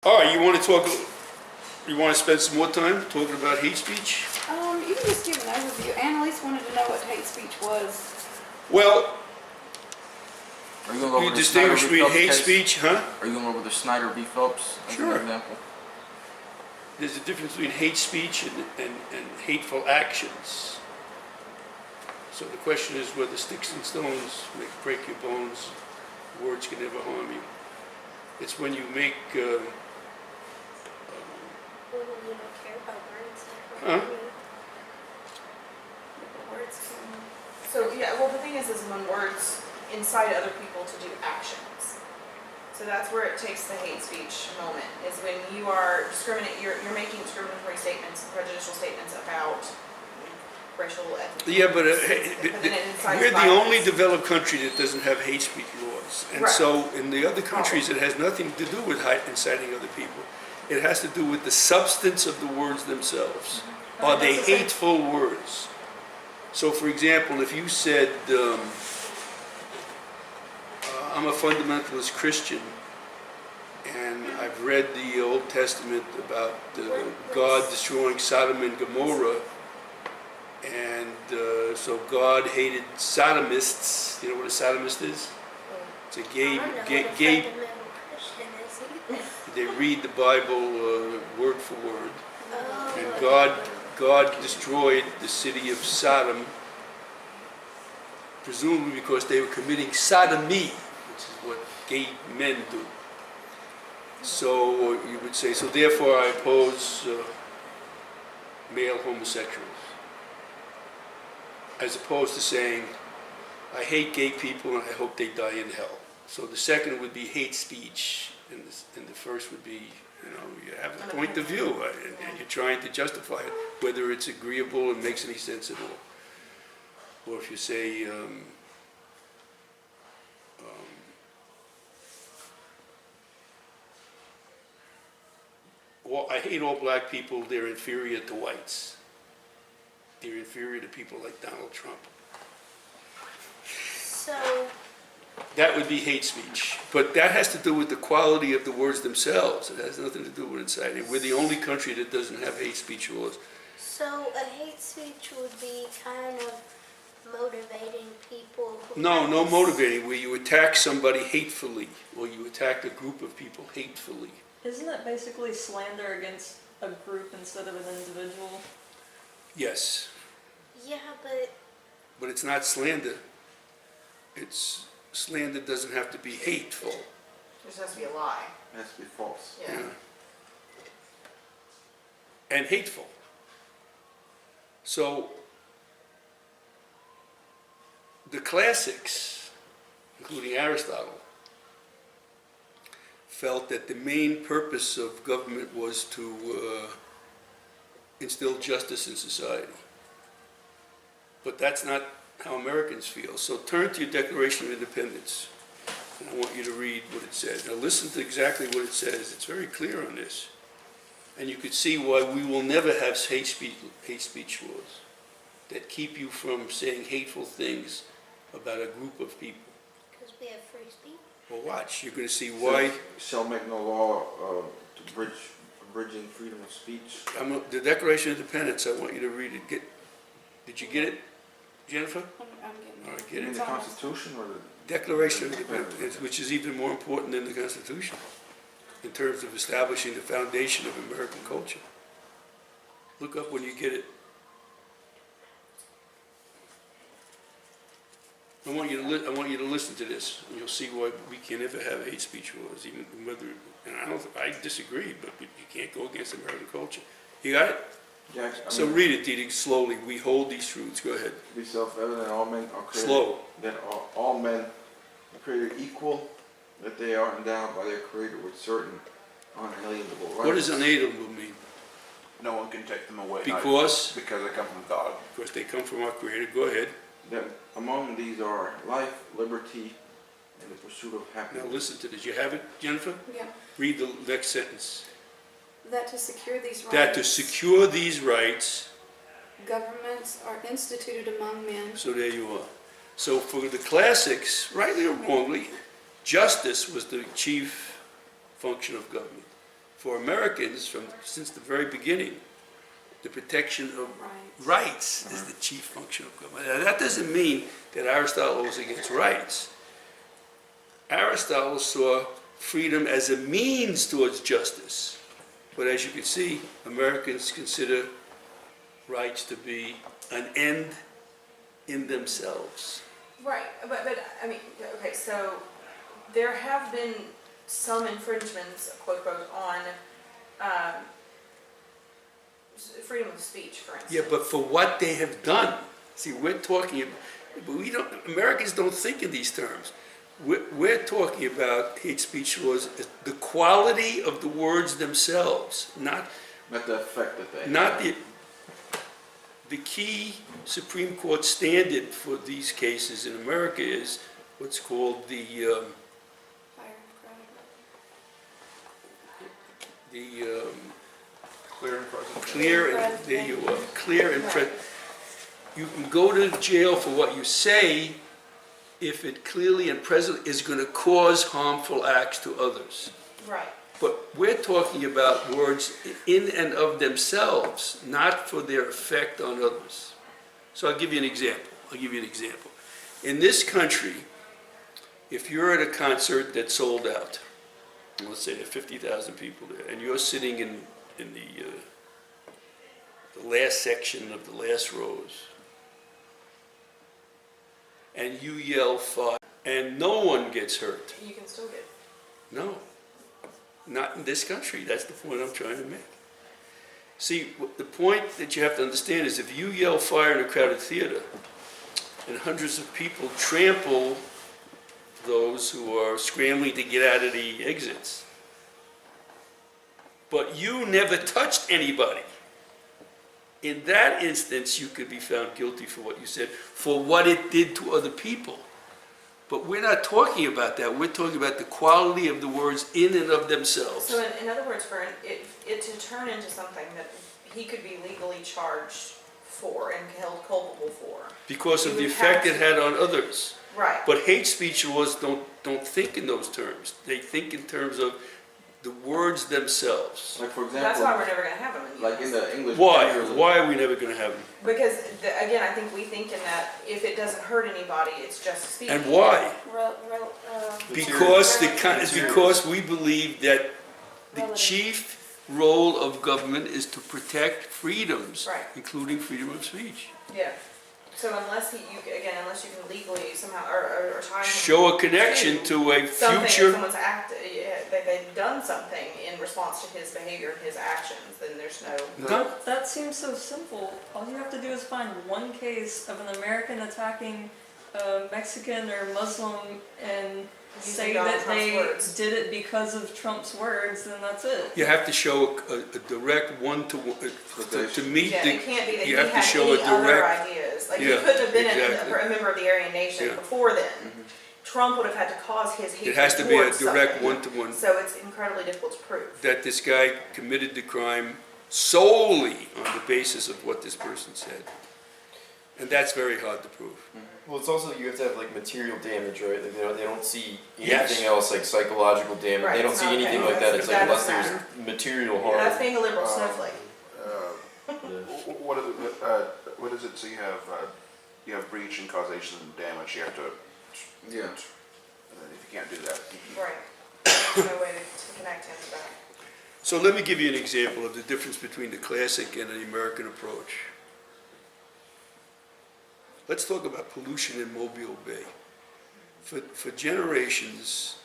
All right, you want to spend some more time talking about hate speech? You can just give an overview. Annalise wanted to know what hate speech was. Well, Are you going to go you over the distinguish Snyder v. between Phelps hate case? speech, huh? Are you going over the Snyder v. Phelps as Sure. an example? There's a difference between hate speech and hateful actions. So the question is whether sticks and stones break your bones, words can never harm you. It's when you make, Well, you don't care about words. Huh? Words can... So, yeah, well, the thing is when words incite other people to do actions. So that's where it takes the hate speech moment, is when you are you're making discriminatory statements, prejudicial statements about racial, ethnic. yeah, but then it incites we're the violence. only developed country that doesn't have hate speech laws. And Right. so in the other countries, it has nothing to do with inciting other people. It has to do with the substance of the words themselves. Are they That's the same. hateful words? So for example, if you said, I'm a fundamentalist Christian, and I've read the Old Testament about God destroying Sodom and Gomorrah, and so God hated sodomists. You know what a sodomist is? It's a I gay, don't know gay, what a gay fundamental Christian is. they read the Bible word for word. Oh. And God destroyed the city of Sodom, presumably because they were committing sodomy, which is what gay men do. So you would say, so therefore I oppose male homosexuals. As opposed to saying, I hate gay people and I hope they die in hell. So the second would be hate speech, and the first would be, you have a point of view, and you're trying to justify it, whether it's agreeable and makes any sense at all. Or if you say, I hate all black people, they're inferior to whites. They're inferior to people like Donald Trump. So, That would be hate speech. But that has to do with the quality of the words themselves. It has nothing to do with inciting. We're the only country that doesn't have hate speech laws. so a hate speech would be kind of motivating people who No, have no this- motivating, where you attack somebody hatefully, or you attack a group of people hatefully. Isn't that basically slander against a group instead of an individual? Yes, Yeah, but but it's not slander. Slander doesn't have to be hateful. It just has to be a lie. It has to be false. Yeah. And hateful. So, the classics, including Aristotle, felt that the main purpose of government was to instill justice in society. But that's not how Americans feel. So turn to your Declaration of Independence, and I want you to read what it says. Now listen to exactly what it says. It's very clear on this. And you could see why we will never have hate speech laws that keep you from saying hateful things about a group of people. because we have free speech. Well, watch. You're going to see why. Shall make no law to bridging freedom of speech. The Declaration of Independence, I want you to read it. Did you get it, Jennifer? I'm getting All right, You get mean it. the Constitution or the? Declaration of Independence, which is even more important than the Constitution in terms of establishing the foundation of American culture. Look up when you get it. I want you to listen to this, and you'll see why we can never have hate speech laws, even whether, and I disagree, but you can't go against American culture. You got it? Yeah, So read it, Didi, slowly. We hold these truths. Go ahead. be self-evident, all men are created. Slow. That all men are created equal, that they are endowed by their Creator with certain unalienable rights. What does unalienable mean? No one can take them away. Because They come from God. they come from our Creator. Go ahead. That among these are life, liberty, and the pursuit of Now happiness. listen to this. You have it, Jennifer? Yeah. Read the next sentence. That to secure these rights, That to secure these rights, governments are instituted among men. so there you are. So for the classics, rightly or wrongly, justice was the chief function of government. For Americans, since the very beginning, the protection of Right. rights is the chief function of government. Now, that doesn't mean that Aristotle was against rights. Aristotle saw freedom as a means towards justice. But as you can see, Americans consider rights to be an end in themselves. Right, but, I mean, okay, so there have been some infringements, quote, quote, on, freedom of speech, for instance. Yeah, but for what they have done. See, we're talking, but we don't, Americans don't think in these terms. We're talking about hate speech laws, as the quality of the words themselves, not the effect that they Not have. the key Supreme Court standard for these cases in America is what's called Fire Clear and present. clear and, there you are, clear and you can go to jail for what you say if it clearly and present is going to cause harmful acts to others. Right. But we're talking about words in and of themselves, not for their effect on others. So I'll give you an example. In this country, if you're at a concert that's sold out, let's say there are 50,000 people there, and you're sitting in the last section of the last rows, and you yell fire, and no one gets hurt. You can still get, No, not in this country. That's the point I'm trying to make. See, the point that you have to understand is if you yell fire in a crowded theater and hundreds of people trample those who are scrambling to get out of the exits, but you never touched anybody, in that instance, you could be found guilty for what you said, for what it did to other people. But we're not talking about that. We're talking about the quality of the words in and of themselves. so in other words, for it to turn into something that he could be legally charged for and held culpable for. Because of You the would effect have it to- had on others. Right. But hate speech laws don't think in those terms. They think in terms of the words themselves. Like, for That's example, why we're never gonna have them in the like in US. the English Why? Premier- Why are we never going to have them? Because, again, I think we think in that if it doesn't hurt anybody, it's just speech. And why? Because because we believe that the Relative. chief role of government is to protect freedoms, Right. including freedom of speech. Yeah. So unless unless you can legally somehow, or tie him Show a connection to a something, if future. someone's that they've done something in response to his behavior and his actions, then there's no. No. That seems so simple. All you have to do is find one case of an American attacking a Mexican or Muslim and say Donald that Trump's they words. did it because of Trump's words, then that's it. You have to show a direct one-to-one, to meet Yeah, the, it can't be that you he have to had show any a other direct, ideas. Like, Yeah, he couldn't have been exactly. a member of the Aryan Nation Yeah. before then. Trump would have had to cause his hatred it has to be a towards direct something. one-to-one, So it's incredibly difficult to prove. that this guy committed the crime solely on the basis of what this person said. And that's very hard to prove. Well, it's also, you have to have like material damage, right? Like they don't see Yes. anything else, like psychological damage. Right, They don't it's see not anything okay. like that. It's like That unless doesn't there's material That's harm. being a liberal snowflake. What is it? So you have breach and causation and damage. You have to. Yeah. If you can't do that, Right. There's no way to connect him to that. So let me give you an example of the difference between the classic and the American approach. Let's talk about pollution in Mobile Bay. For generations,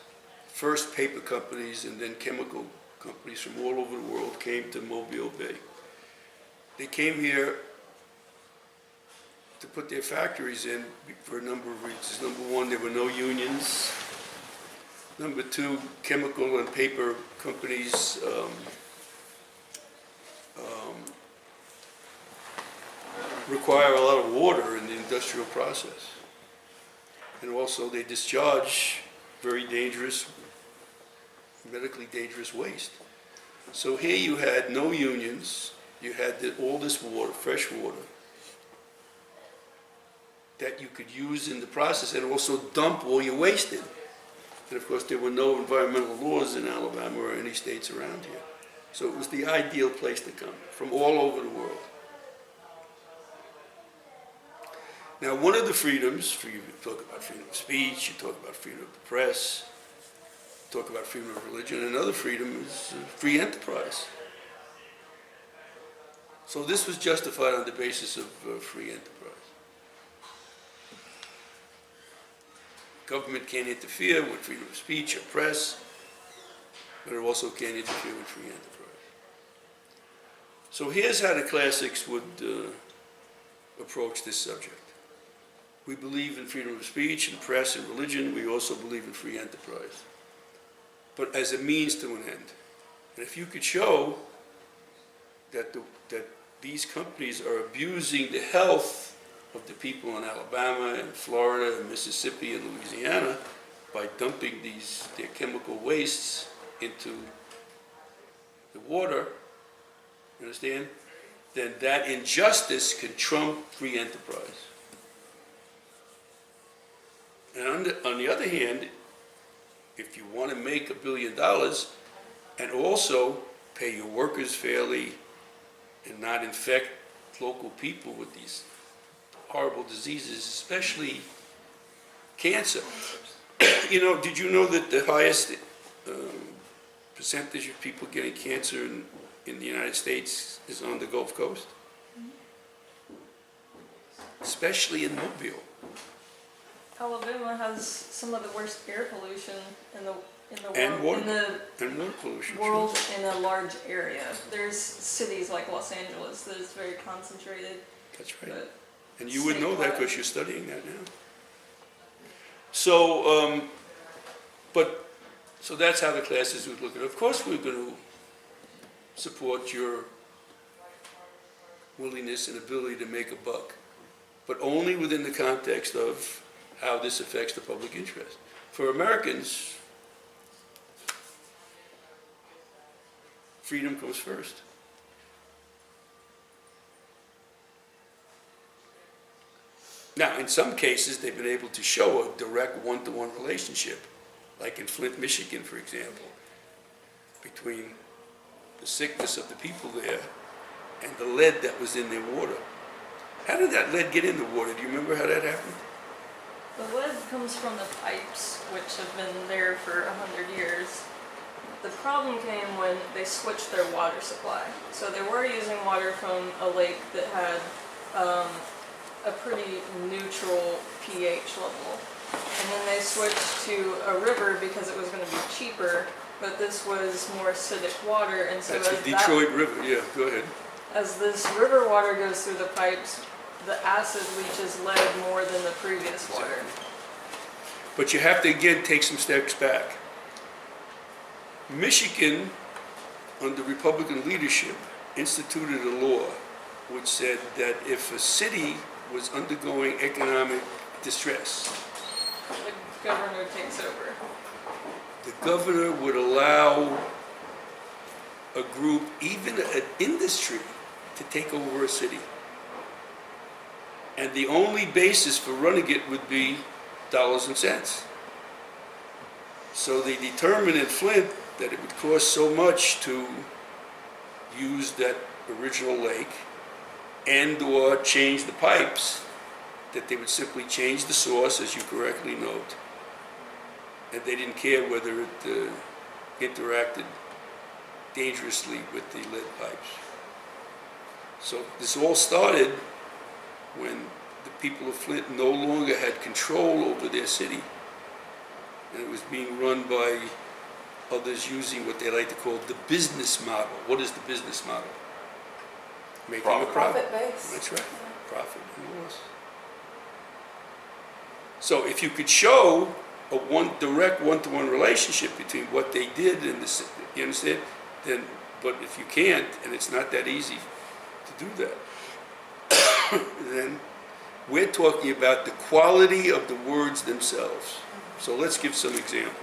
first paper companies and then chemical companies from all over the world came to Mobile Bay. They came here to put their factories in for a number of reasons. Number one, there were no unions. Number two, chemical and paper companies require a lot of water in the industrial process. And also they discharge very dangerous, medically dangerous waste. So here you had no unions, you had all this water, fresh water, that you could use in the process and also dump all your waste in. And of course, there were no environmental laws in Alabama or any states around here. So it was the ideal place to come from all over the world. Now, one of the freedoms, you talk about freedom of speech, you talk about freedom of the press, you talk about freedom of religion, another freedom is free enterprise. So this was justified on the basis of free enterprise. Government can't interfere with freedom of speech or press, but it also can't interfere with free enterprise. So here's how the classics would approach this subject. We believe in freedom of speech and press and religion. We also believe in free enterprise, but as a means to an end. And if you could show that these companies are abusing the health of the people in Alabama and Florida and Mississippi and Louisiana by dumping their chemical wastes into the water, you understand? Then that injustice can trump free enterprise. And on the other hand, if you want to make $1 billion and also pay your workers fairly and not infect local people with these horrible diseases, especially cancer. You know, did you know that the highest percentage of people getting cancer in the United States is on the Gulf Coast? Especially in Mobile. Alabama has some of the worst air pollution in the And world. water, and water pollution. World in a large area. There's cities like Los Angeles that is very concentrated. That's right. But And you would know that because you're studying that now. So, so that's how the classes would look at it. Of course, we're going to support your willingness and ability to make a buck, but only within the context of how this affects the public interest. For Americans, freedom comes first. Now, in some cases, they've been able to show a direct one-to-one relationship, like in Flint, Michigan, for example, between the sickness of the people there and the lead that was in their water. How did that lead get in the water? Do you remember how that happened? the lead comes from the pipes, which have been there for 100 years. The problem came when they switched their water supply. So they were using water from a lake that had a pretty neutral pH level. And then they switched to a river because it was going to be cheaper, but this was more acidic water. And so That's the Detroit River, yeah, go ahead. as this river water goes through the pipes, the acid leaches lead more than the previous water. But you have to, again, take some steps back. Michigan, under Republican leadership, instituted a law which said that if a city was undergoing economic distress, The governor takes over. the governor would allow a group, even an industry, to take over a city. And the only basis for running it would be dollars and cents. So they determined in Flint that it would cost so much to use that original lake and/or change the pipes that they would simply change the source, as you correctly note, and they didn't care whether it interacted dangerously with the lead pipes. So this all started when the people of Flint no longer had control over their city, and it was being run by others using what they like to call the business model. What is the business model? Making a profit. Profit base. That's right, profit and loss. So if you could show a direct one-to-one relationship between what they did and the, you understand? Then, but if you can't, and it's not that easy to do that, then we're talking about the quality of the words themselves. So let's give some examples.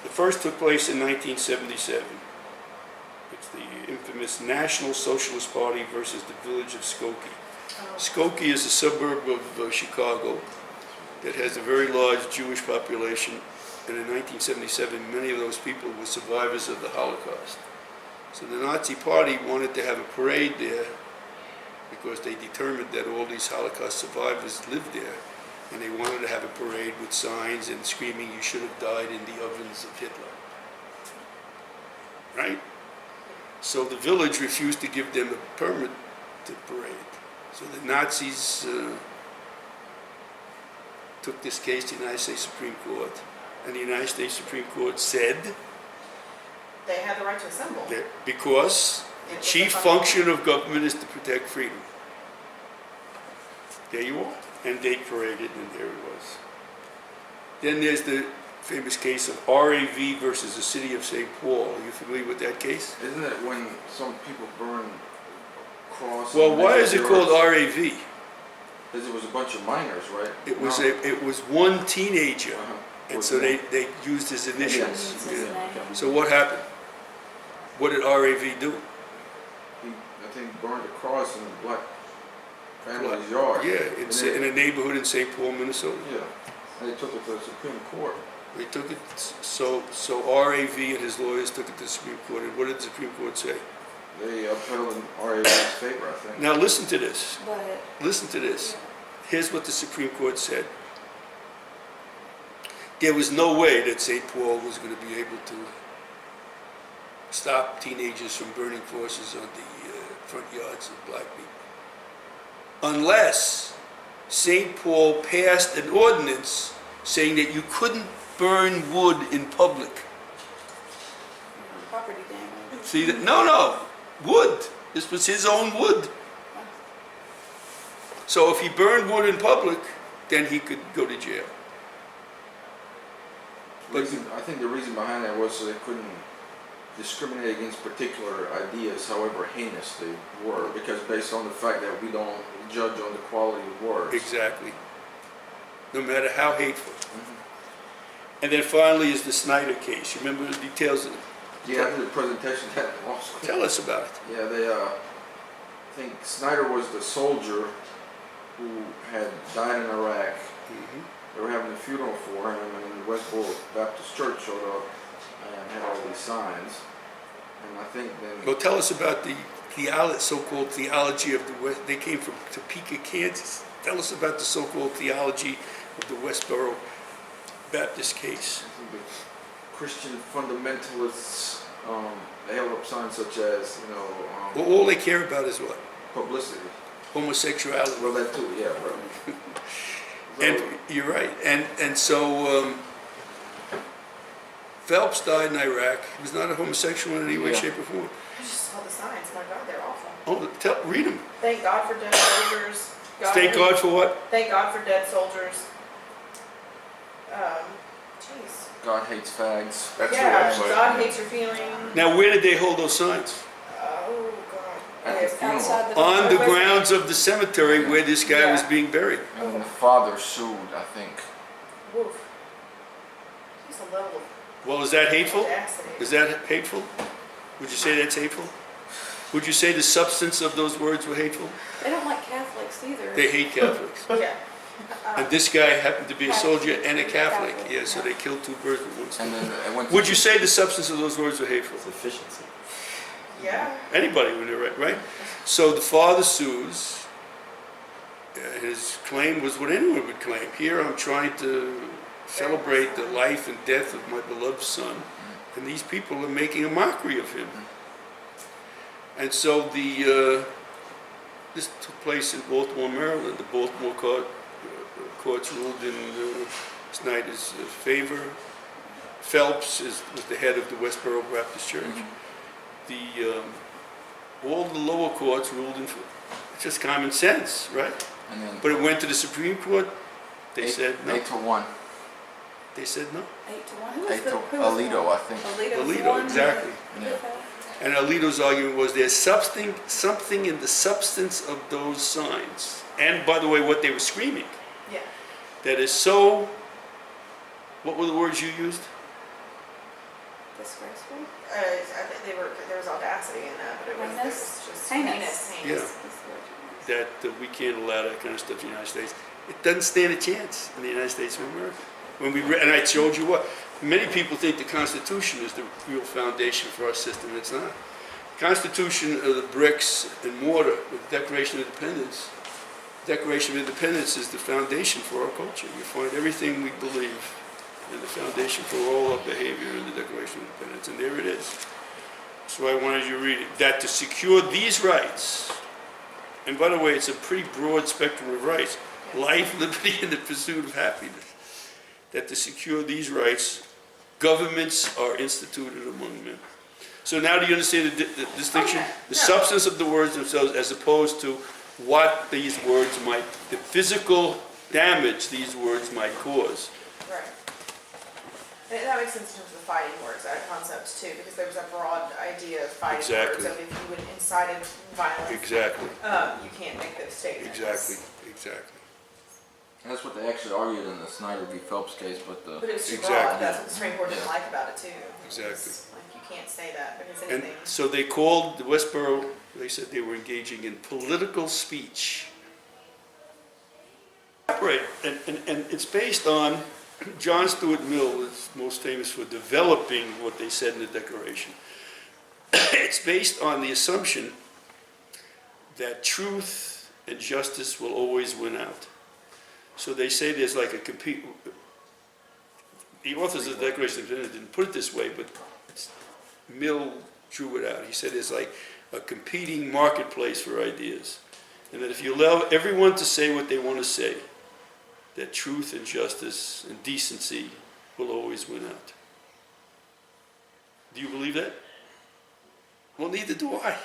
The first took place in 1977. It's the infamous National Socialist Party versus the village of Skokie. Skokie is a suburb of Chicago that has a very large Jewish population, and in 1977, many of those people were survivors of the Holocaust. So the Nazi Party wanted to have a parade there because they determined that all these Holocaust survivors lived there, and they wanted to have a parade with signs and screaming, "You should have died in the ovens of Hitler." Right? So the village refused to give them a permit to parade. So the Nazis took this case to the United States Supreme Court, and the United States Supreme Court said They had the right to assemble. that because the It was chief a function of government is to protect freedom. There you are. And they paraded, and there it was. Then there's the famous case of RAV versus the city of St. Paul. Are you familiar with that case? Isn't it when some people burn cross? Well, why is it called RAV? Because it was a bunch of miners, right? It was No. it was one teenager, Uh-huh. and Was so it- they used his initials. It's his Yeah. name. So what happened? What did RAV do? He, I think, burned a cross in the black family's yard. Yeah, And in a neighborhood in St. Paul, Minnesota. Yeah, and they took it to the Supreme Court. They took it, so RAV and his lawyers took it to the Supreme Court, and what did the Supreme Court say? They upheld in RAV's favor, I think. Now listen to this, But listen to this. Here's what the Supreme Court said. There was no way that St. Paul was going to be able to stop teenagers from burning crosses on the front yards of black people, unless St. Paul passed an ordinance saying that you couldn't burn wood in public. property damage. See that? No, wood. This was his own wood. So if he burned wood in public, then he could go to jail. But I think the reason behind that was so they couldn't discriminate against particular ideas, however heinous they were, because based on the fact that we don't judge on the quality of words. exactly, no matter how hateful. Mhm. And then finally is the Snyder case. You remember the details of it? Yeah, I did a presentation at law school. Tell us about it. Yeah, I think Snyder was the soldier who had died in Iraq. Mhm. They were having a funeral for him, and the Westboro Baptist Church showed up and had all these signs. And I think then, Well, tell us about the so-called theology of the West. They came from Topeka, Kansas. Tell us about the so-called theology of the Westboro Baptist case. I think the Christian fundamentalists, they held up signs such as, Well, all they care about is what? publicity. Homosexuality. Well, that too, yeah, right. And you're right. And so Phelps died in Iraq. He was not a homosexual in any way, Yeah. shape, or form. I just saw the signs. My God, they're awful. Oh, read them. Thank God for dead soldiers. Thank God for what? Thank God for dead soldiers. Jeez. God hates fags. That's Yeah, the website. God hates your feelings. Now, where did they hold those signs? Oh God. At the funeral. Outside the On the West- grounds of the cemetery where this guy was Yeah. being buried. And then the father sued, I think. Woof. Just a level Well, is that of hateful? audacity. Is that hateful? Would you say that's hateful? Would you say the substance of those words were hateful? They don't like Catholics either. They hate Catholics. Yeah. And this guy happened to be a soldier and a Catholic. Catholic, Yeah, so yeah. they killed two birds with one And stone. then it went to Would you say the substance of those words were hateful? It's efficiency. Yeah. Anybody when they're right? So the father sues. His claim was what anyone would claim. Here I'm trying to celebrate the life and death of my beloved son, and these people are making a mockery of him. And so this took place in Baltimore, Maryland. The Baltimore courts ruled in Snyder's favor. Phelps was the head of the Westboro Baptist Church. All the lower courts ruled in, it's just common sense, right? And then But it went to the Supreme Court. They said no. 8-1. They said no. 8-1. Who was 8 the, to who was Alito, the, I think. Alito was the Alito, one exactly. Yeah. And Alito's argument was there's something in the substance of those signs, and by the way, what they were screaming, Yeah. that is so. What were the words you used? Disgraceful. I think there was audacity in that, but it was just Heinous. Yeah. That we can't allow that kind of stuff in the United States. It doesn't stand a chance in the United States of America. And I showed you what. Many people think the Constitution is the real foundation for our system. It's not. The Constitution are the bricks and mortar with the Declaration of Independence. Declaration of Independence is the foundation for our culture. You find everything we believe in the foundation for all our behavior in the Declaration of Independence, and there it is. That's why I wanted you to read it. That to secure these rights, and by the way, it's a pretty broad spectrum of rights, life, liberty, and the pursuit of happiness. That to secure these rights, governments are instituted among men. So now do you understand the distinction? Okay. The Yeah. substance of the words themselves as opposed to what these words might, the physical damage these words might cause. Right. And that makes sense in terms of fighting words, that concept too, because there was a broad idea of fighting Exactly. words, of if you would incite violence, Exactly, you can't make those statements. exactly. That's what they actually argued in the Snyder v. Phelps case, but the But it was too Exactly. broad, that's what the Supreme Court didn't like about it too. Exactly. It's like, you can't say that, because And anything, so they called the Westboro, they said they were engaging in political speech. Right, and it's based on, John Stuart Mill is most famous for developing what they said in the Declaration. It's based on the assumption that truth and justice will always win out. So they say there's like a compete. The authors of the Declaration of Independence didn't put it this way, but Mill drew it out. He said it's like a competing marketplace for ideas. And that if you allow everyone to say what they want to say, that truth and justice and decency will always win out. Do you believe that? Well, neither do I.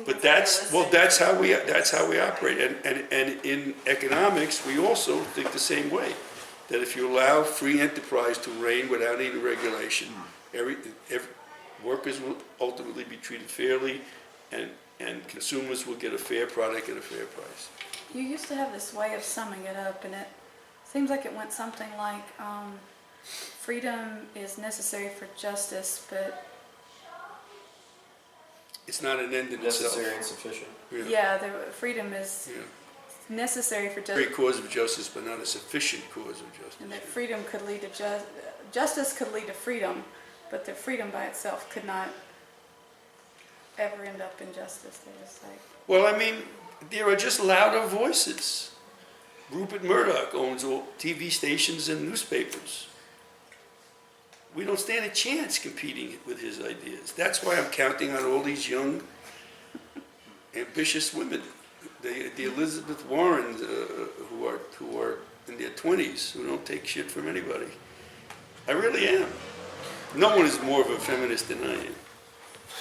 But that's how we operate. And in economics, we also think the same way. That if you allow free enterprise to reign without any regulation, every workers will ultimately be treated fairly, and consumers will get a fair product at a fair price. You used to have this way of summing it up, and it seems like it went something like, freedom is necessary for justice, but It's not an end in itself. Necessary and sufficient. yeah, freedom is Yeah. necessary for Very justice, cause of justice, but not a sufficient cause of justice. and that freedom could lead to justice could lead to freedom, but the freedom by itself could not ever end up in justice. They just like, Well, I mean, there are just louder voices. Rupert Murdoch owns all TV stations and newspapers. We don't stand a chance competing with his ideas. That's why I'm counting on all these young, ambitious women, the Elizabeth Warrens who are in their 20s, who don't take shit from anybody. I really am. No one is more of a feminist than I am.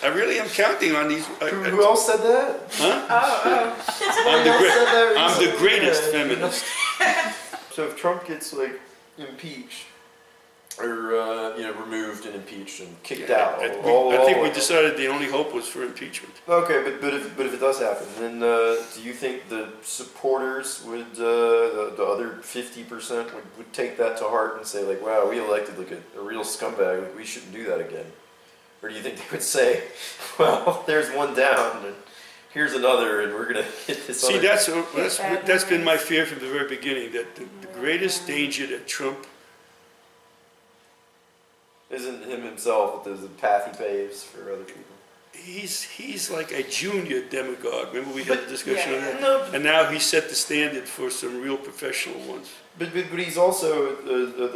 I really am counting on these. Who else said that? Huh? Somebody else said that I'm the recently? greatest Yeah. feminist. So if Trump gets like impeached or removed and impeached and kicked out, I all think we decided the only hope was for impeachment. Okay, but if it does happen, then do you think the supporters would the other 50% would take that to heart and say like, wow, we elected like a real scumbag, like we shouldn't do that again? Or do you think they would say, well, there's one down and here's another, and we're gonna hit this See, other. that's been my fear from the very beginning, that the greatest danger that Trump, Isn't him himself, but there's a path he paves for other people. he's like a junior demagogue. Remember we had a discussion on that? No, And now he set the standard for some real professional ones. but he's also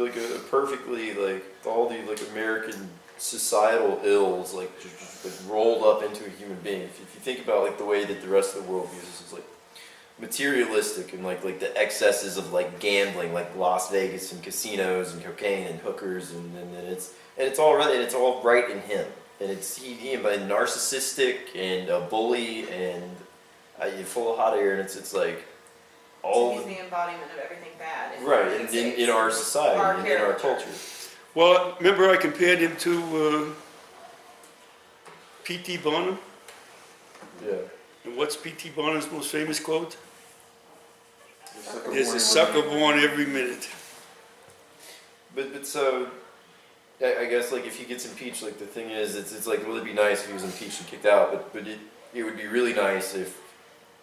like a perfectly like all the like American societal ills like just rolled up into a human being. If you think about like the way that the rest of the world views this is like materialistic and like the excesses of like gambling, like Las Vegas and casinos and cocaine and hookers and it's all right, and it's all right in him, and it's he but narcissistic and a bully and full of hot air, and it's like all he's the embodiment of everything bad. right in our society Our and in our character. culture. Well, remember I compared him to P.T. Barnum? Yeah. And what's P.T. Barnum's most famous quote? There's a sucker born every minute. But so I guess like if he gets impeached, like the thing is, it's like will it be nice if he was impeached and kicked out? But it would be really nice if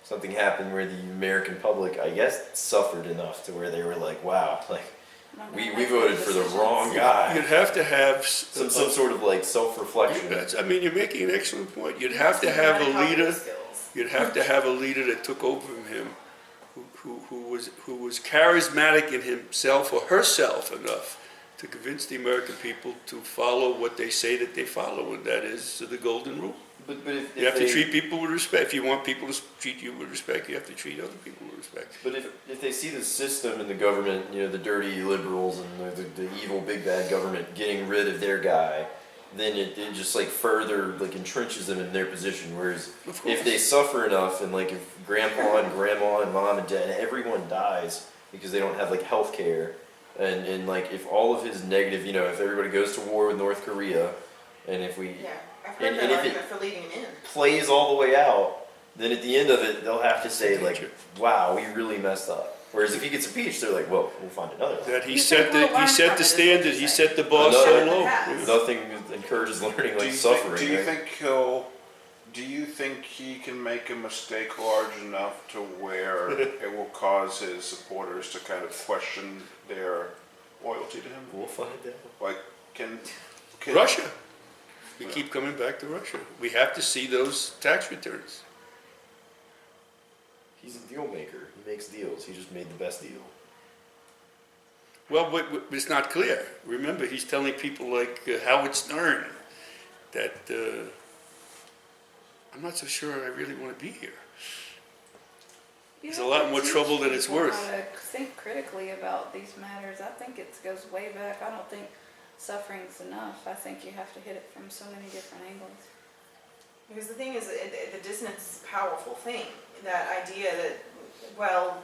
something happened where the American public, I guess, suffered enough to where they were like, wow, like we voted for the wrong guy. You'd have to have Some sort of like self-reflection. I mean, you're making an excellent point. You'd have to have a leader. Skills. You'd have to have a leader that took over from him, who was charismatic in himself or herself enough to convince the American people to follow what they say that they follow, and that is the golden rule. But if You have to they- treat people with respect. If you want people to treat you with respect, you have to treat other people with respect. But if they see the system and the government, you know, the dirty liberals and the evil big bad government getting rid of their guy, then it just like further like entrenches them in their position. Whereas Of course. if they suffer enough and like if grandpa and grandma and mom and dad, everyone dies because they don't have like health care, and like if all of his negative, you know, if everybody goes to war with North Korea, and if we Yeah, I've heard And- that and if argument for leaving him in. plays all the way out, then at the end of it, they'll have to say like, Danger. wow, we really messed up. Whereas if he gets impeached, they're like, well, we'll find another one. That he You set think we'll the learn from it, is standard. what He you're set the bar so Another- low. Yeah. Nothing encourages learning Do like you suffering. Think, do you right? think he'll? Do you think he can make a mistake large enough to where it will cause his supporters to kind of question their loyalty to him? We'll find out. Like, can Russia. We keep coming back to Russia. We have to see those tax returns. He's a deal maker. He makes deals. He just made the best deal. Well, but it's not clear. Remember, he's telling people like Howard Stern that I'm not so sure I really want to be here. You There's a have lot to more teach trouble than it's people worth. how to think critically about these matters. I think it goes way back. I don't think suffering's enough. I think you have to hit it from so many different angles. Because the thing is, the dissonance is a powerful thing. That idea that, well,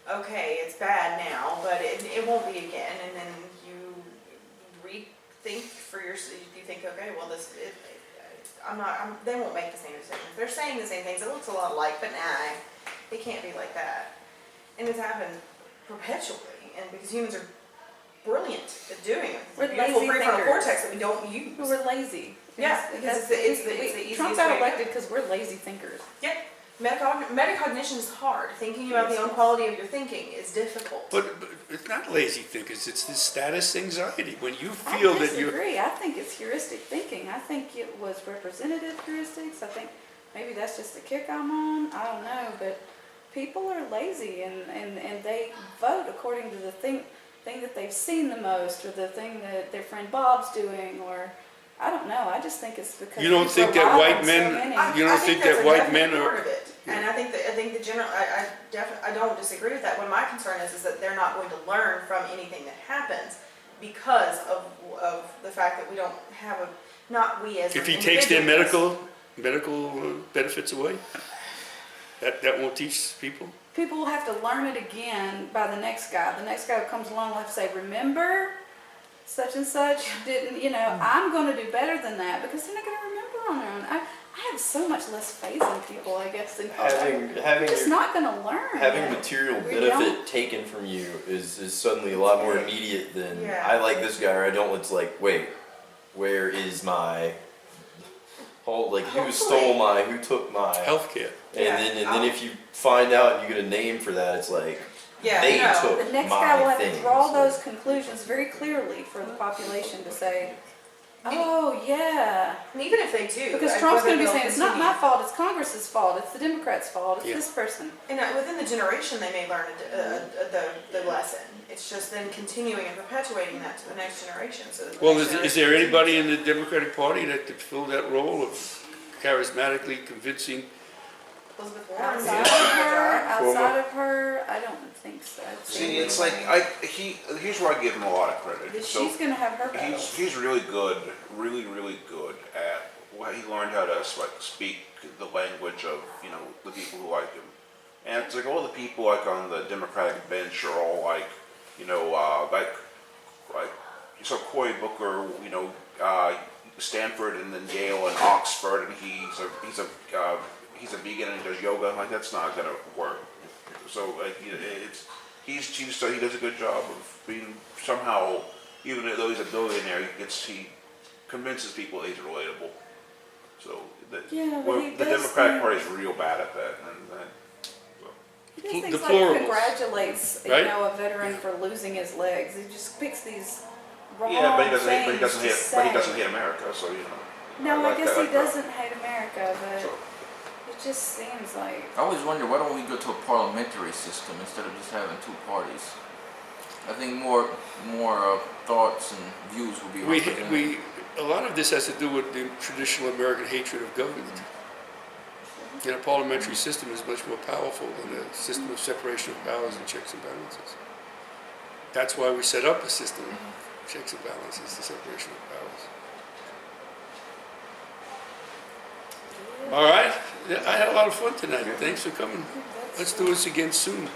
okay, it's bad now, but it won't be again. And then you rethink for yourself. You think, okay, well, they won't make the same decisions. They're saying the same things. It looks a lot alike, but nah, it can't be like that. And it's happened perpetually. And because humans are brilliant at doing it. We're Beautiful lazy prefrontal thinkers. cortex that we don't use. But we're lazy. Yeah, because it's the easiest Trump way got to go. elected because we're lazy thinkers. Yeah, metacognition is hard. Thinking about the own quality of your thinking is difficult. But it's not lazy thinkers. It's this status anxiety. When you feel I that you're disagree. I think it's heuristic thinking. I think it was representative heuristics. I think maybe that's just the kick I'm on. I don't know, but people are lazy and they vote according to the thing that they've seen the most, or the thing that their friend Bob's doing, or I don't know. I just think it's because You don't people think that rely white on so men- many. You don't think that white men that's a definite are- part of it. And I think the general, I don't disagree with that. What my concern is that they're not going to learn from anything that happens because of the fact that we don't have not we as if he takes their individuals. medical benefits away, that won't teach people. People will have to learn it again by the next guy. The next guy who comes along will have to say, remember, such and such didn't, I'm going to do better than that, because they're not going to remember on their own. I have so much less faith in people, I guess, than Having just your, not going to learn. having material We benefit don't- taken from you is suddenly a lot more immediate than Yeah. I like this guy or I don't. It's like, wait, where is my whole like who took my Healthcare. and Yeah. then if you find out and you get a name for that, it's like Yeah, they no. took The next my guy will have things. to draw those conclusions very clearly for the population to say, oh, yeah. And even if they do, Because Trump's going to be saying, it's not my fault, it's Congress's fault, it's the Democrats' fault, it's Yeah. this person. And within the generation, they may learn the lesson. It's just then continuing and perpetuating that to the next generation. So that the Well, next is generation there anybody in continues. the Democratic Party that could fill that role of charismatically convincing? Elizabeth Warren Outside did a of good her, job. outside of her, I don't think so. I'd say See, it's like here's where I give him a lot of credit. that So she's going to have her vote. he's really good, really good at he learned how to speak the language of the people who like him. And it's like all the people like on the Democratic bench are all like so Cory Booker, Stanford and then Yale and Oxford, and he's a vegan and he does yoga. Like that's not gonna work. So he does a good job of being somehow, even though he's a billionaire, he convinces people that he's relatable. So Yeah, but he the does Democratic think- Party is real bad at that. He thinks like deplorables. congratulates, you Right? know, a veteran for losing his legs. He just picks these wrong Yeah, but he doesn't. things But he doesn't to hate. say. But he doesn't hate America, so you know. No, I like guess that, he like that. doesn't hate America, but So, it just seems like, I always wonder, why don't we go to a parliamentary system instead of just having two parties? I think more thoughts and views will be represented. A lot of this has to do with the traditional American hatred of government. And a parliamentary system is much more powerful than a system of separation of powers and checks and balances. That's why we set up a system of checks and balances, the separation of powers. All right, I had a lot of fun tonight. Thanks for coming. Let's do this again soon.